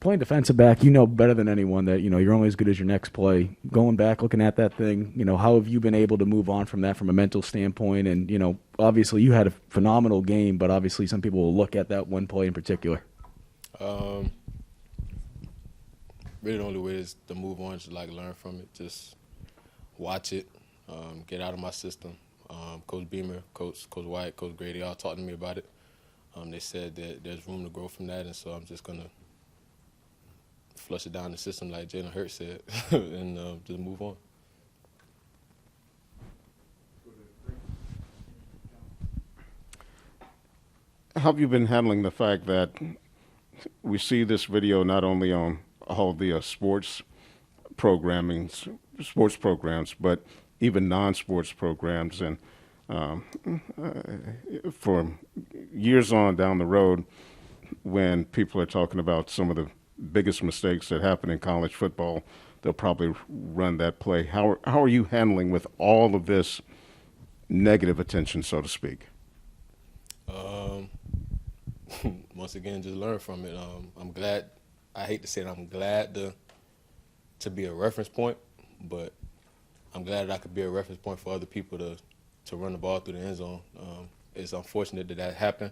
playing defensive back, you know better than anyone that, you're only as good as your next play. Going back, looking at that thing, how have you been able to move on from that from a mental standpoint? And, obviously you had a phenomenal game, but obviously some people will look at that one play in particular. Really the only way is to move on, just learn from it, just watch it, get out of my system. Coach Beamer, Coach White, Coach Grady all talked to me about it. They said that there's room to grow from that, and so I'm just going to flush it down the system like Jalen Hurts said and just move on. How have you been handling the fact that we see this video not only on all the sports programs, but even non-sports programs, and for years on down the road, when people are talking about some of the biggest mistakes that happen in college football, they'll probably run that play. How are you handling with all of this negative attention, so to speak? Once again, just learn from it. I'm glad. I hate to say it, I'm glad to be a reference point, but I'm glad that I could be a reference point for other people to run the ball through the end zone. It's unfortunate that happened.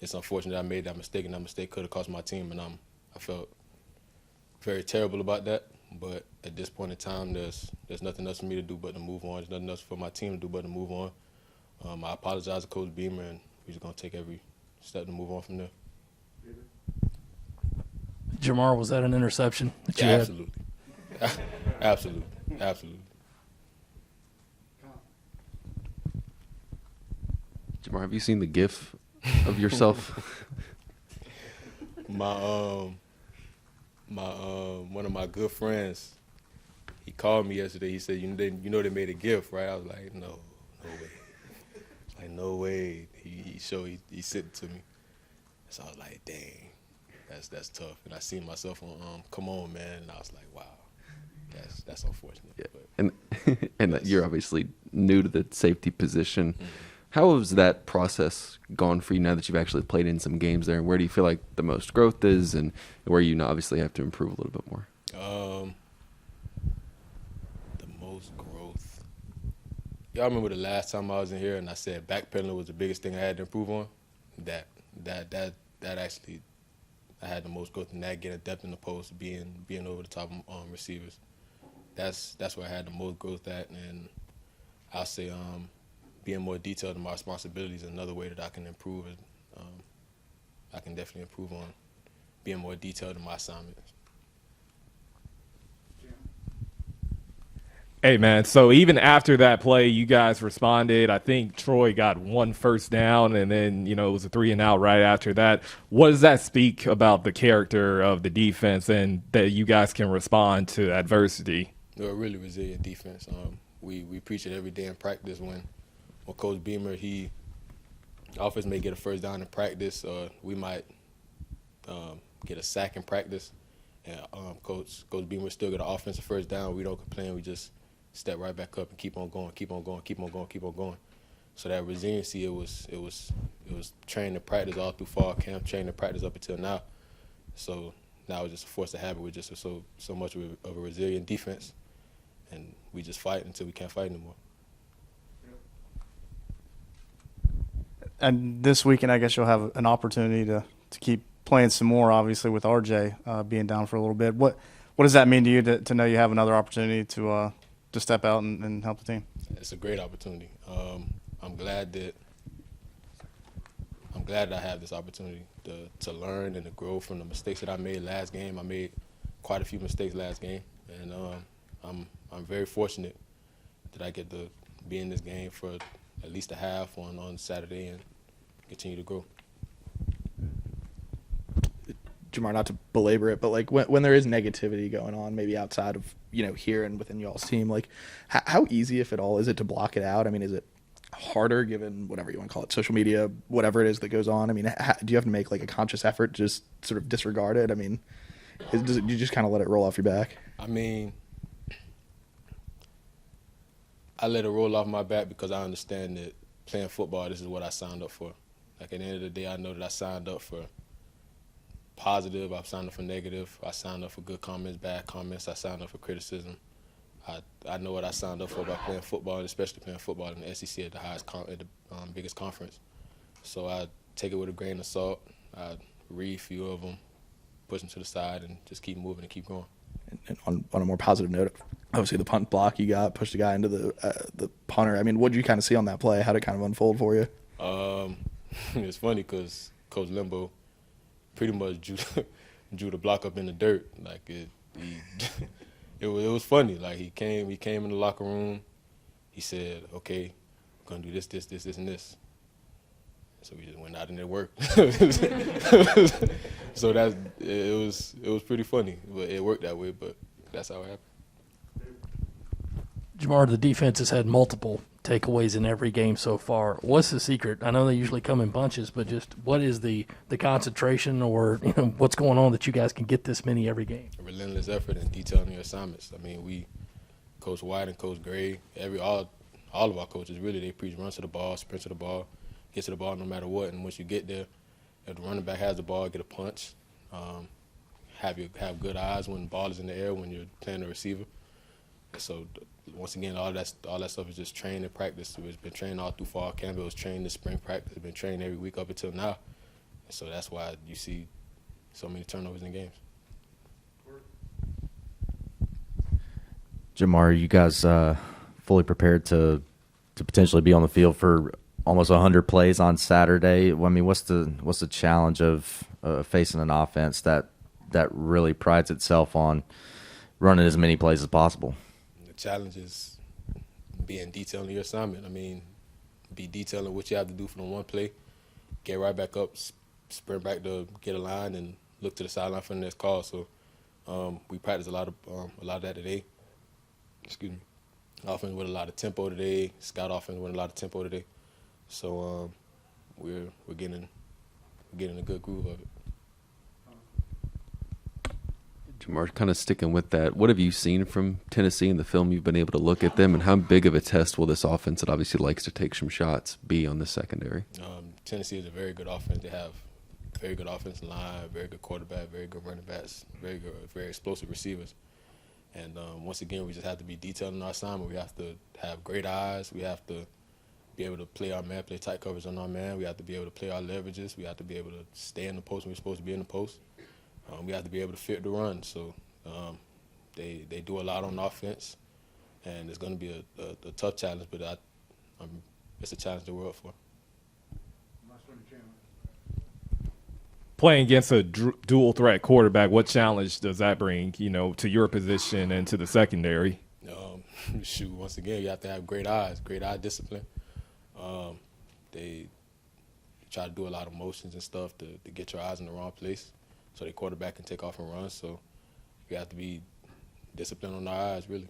It's unfortunate I made that mistake, and that mistake could have cost my team, and I felt very terrible about that. But at this point in time, there's nothing else for me to do but to move on. There's nothing else for my team to do but to move on. I apologize to Coach Beamer, and we're just going to take every step to move on from there. Jahmar, was that an interception that you Yeah, had? absolutely. Absolutely. Absolutely. Jahmar, have you seen the GIF of yourself? One of my good friends, he called me yesterday. He said, you know they made a GIF, right? I was like, no way. Like, no way. He sent it to me. So I was like, dang, that's tough. And I seen myself on Come On, Man, and I was like, wow, that's unfortunate. Yeah. But And you're obviously new to the safety position. Mm-hmm. How has that process gone for you now that you've actually played in some games there? And where do you feel like the most growth is, and where you obviously have to improve a little bit more? The most growth. Y'all remember the last time I was in here and I said backpedaling was the biggest thing I had to improve on? That actually, I had the most growth in that, getting depth in the post, being over the top of receivers. That's where I had the most growth at, and I'll say being more detailed in my responsibilities is another way that I can improve. I can definitely improve on being more detailed in my assignments. Hey, man, so even after that play, you guys responded. I think Troy got one first down, and then, it was a 3-and-out right after that. What does that speak about the character of the defense and that you guys can respond to adversity? We're a really resilient defense. We preach it every day in practice. When Coach Beamer, offense may get a first down in practice, we might get a sack in practice, and Coach Beamer still get an offensive first down. We don't complain. We just step right back up and keep on going. So that resiliency, it was trained in practice all through fall camp, trained in practice up until now. So now it's just a force of habit. We're just so much of a resilient defense, and we just fight until we can't fight anymore. And this weekend, I guess you'll have an opportunity to keep playing some more, obviously, with RJ being down for a little bit. What does that mean to you to know you have another opportunity to step out and help the team? It's a great opportunity. I'm glad that I have this opportunity to learn and to grow from the mistakes that I made last game. I made quite a few mistakes last game, and I'm very fortunate that I get to be in this game for at least a half on Saturday and continue to grow. Jahmar, not to belabor it, but like when there is negativity going on, maybe outside of here and within y'all's team, like how easy, if at all, is it to block it out? I mean, is it harder given whatever you want to call it, social media, whatever it is that goes on? I mean, do you have to make like a conscious effort to just sort of disregard it? I mean, do you just kind of let it roll off your back? I mean, I let it roll off my back because I understand that playing football, this is what I signed up for. Like, at the end of the day, I know that I signed up for positive. I've signed up for negative. I signed up for good comments, bad comments. I signed up for criticism. I know what I signed up for by playing football, and especially playing football in the SEC at the biggest conference. So I take it with a grain of salt. I read a few of them, push them to the side, and just keep moving and keep going. And on a more positive note, obviously the punt block you got, pushed the guy into the punter. I mean, what did you kind of see on that play? How did it kind of unfold for you? It's funny because Coach Limbo pretty much drew the block up in the dirt. Like it was funny. Like he came in the locker room. He said, "Okay, we're gonna do this, and this." So we just went out and it worked. So it was pretty funny. But it worked that way. But that's how it happened. Jahmar, the defense has had multiple takeaways in every game so far. What's the secret? I know they usually come in bunches, but just what is the concentration or what's going on that you guys can get this many every game? A relentless effort and detailing your assignments. I mean, we, Coach White and Coach Gray, all of our coaches really, they preach run to the ball, sprint to the ball, get to the ball no matter what. And once you get there, if the running back has the ball, get a punch. Have good eyes when the ball is in the air when you're playing the receiver. So once again, all that stuff is just trained and practice. It's been trained all through fall camp. It was trained in spring practice. It's been trained every week up until now. And so that's why you see so many turnovers in games. Jahmar, you guys fully prepared to potentially be on the field for almost 100 plays on Saturday? I mean, what's the challenge of facing an offense that really prides itself on running as many plays as possible? The challenge is being detailed in your assignment. I mean, be detailed in what you have to do for the one play, get right back up, sprint back to get a line, and look to the sideline for the next call. So we practiced a lot of that today. Excuse me. Offense with a lot of tempo today. Scout offense with a lot of tempo today. So we're getting a good groove of it. Jahmar, kind of sticking with that, what have you seen from Tennessee in the film you've been able to look at them, and how big of a test will this offense that obviously likes to take some shots be on the secondary? Tennessee is a very good offense. They have very good offensive line, very good quarterback, very good running backs, very explosive receivers. And once again, we just have to be detailed in our assignment. We have to have great eyes. We have to be able to play our man, play tight coverage on our man. We have to be able to play our leverages. We have to be able to stay in the post when we're supposed to be in the post. We have to be able to fit the run. So they do a lot on offense, and it's going to be a tough challenge, but it's a challenge that we're up for. Playing against a dual threat quarterback, what challenge does that bring, to your position and to the secondary? Shoot, once again, you have to have great eyes, great eye discipline. They try to do a lot of motions and stuff to get your eyes in the wrong place so the quarterback can take off and run. So you have to be disciplined on our eyes, really.